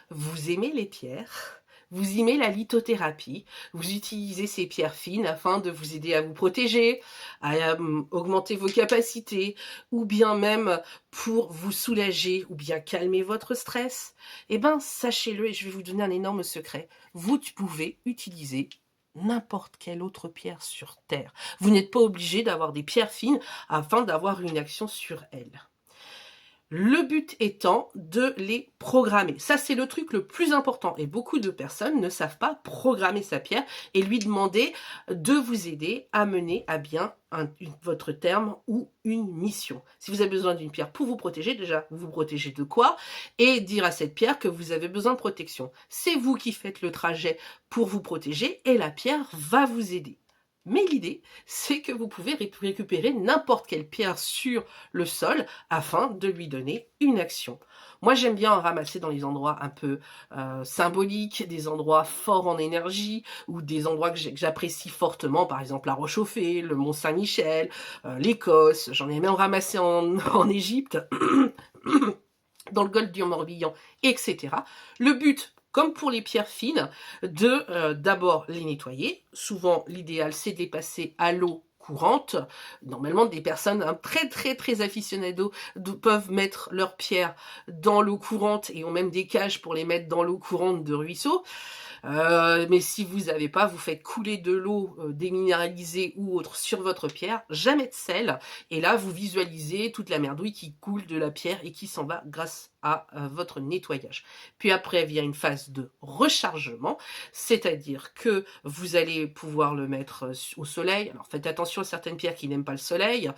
vous aimez les pierres, vous aimez la lithothérapie, vous utilisez ces pierres fines afin de vous aider à vous protéger, à augmenter vos capacités, ou bien même pour vous soulager, ou bien calmer votre stress, eh bien, sachez-le et je vais vous donner un énorme secret. Vous pouvez utiliser n'importe quelle autre pierre sur Terre. Vous n'êtes pas obligé d'avoir des pierres fines afin d'avoir une action sur elles. Le but étant de les programmer. Ça, c'est le truc le plus important. Et beaucoup de personnes ne savent pas programmer sa pierre et lui demander de vous aider à mener à bien votre terme ou une mission. Si vous avez besoin d'une pierre pour vous protéger, déjà, vous vous protégez de quoi? Et dire à cette pierre que vous avez besoin de protection. C'est vous qui faites le trajet pour vous protéger et la pierre va vous aider. Mais l'idée, c'est que vous pouvez récupérer n'importe quelle pierre sur le sol afin de lui donner une action. Moi, j'aime bien en ramasser dans les endroits un peu symboliques, des endroits forts en énergie, ou des endroits que j'apprécie fortement, par exemple la Roche-aux-Fées, le Mont Saint-Michel, l'Écosse. J'en ai même ramassé en Égypte, dans le golfe du Morbihan, etc. Le but, comme pour les pierres fines, de d'abord les nettoyer. Souvent, l'idéal, c'est de les passer à l'eau courante. Normalement, des personnes très aficionados peuvent mettre leurs pierres dans l'eau courante et ont même des cages pour les mettre dans l'eau courante de ruisseau. Mais si vous n'avez pas, vous faites couler de l'eau déminéralisée ou autre sur votre pierre, jamais de sel, et là vous visualisez toute la merdouille qui coule de la pierre et qui s'en va grâce à votre nettoyage. Puis après vient une phase de rechargement, c'est-à-dire que vous allez pouvoir le mettre au soleil. Alors faites attention à certaines pierres qui n'aiment pas le soleil,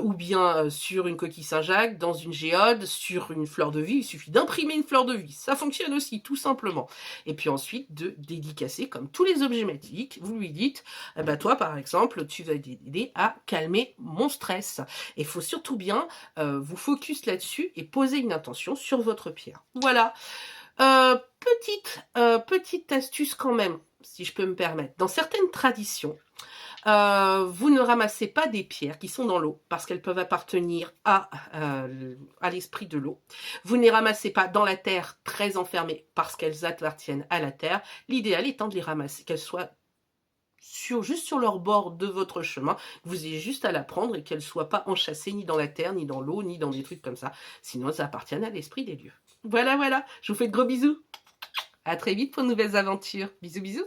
ou bien sur une coquille Saint-Jacques, dans une géode, sur une fleur de vie. Il suffit d'imprimer une fleur de vie, ça fonctionne aussi tout simplement. Et puis ensuite de dédicacer comme tous les objets magiques. Vous lui dites, eh ben toi par exemple, tu vas t'aider à calmer mon stress. Et il faut surtout bien vous focus là-dessus et poser une intention sur votre pierre. Voilà. Petite astuce quand même, si je peux me permettre. Dans certaines traditions, vous ne ramassez pas des pierres qui sont dans l'eau parce qu'elles peuvent appartenir à l'esprit de l'eau. Vous ne les ramassez pas dans la terre très enfermée parce qu'elles appartiennent à la terre. L'idéal étant de les ramasser, qu'elles soient juste sur leur bord de votre chemin, vous ayez juste à la prendre et qu'elles ne soient pas enchâssées ni dans la terre, ni dans l'eau, ni dans des trucs comme ça. Sinon, elles appartiennent à l'esprit des lieux. Voilà, je vous fais de gros bisous. À très vite pour de nouvelles aventures. Bisous, bisous.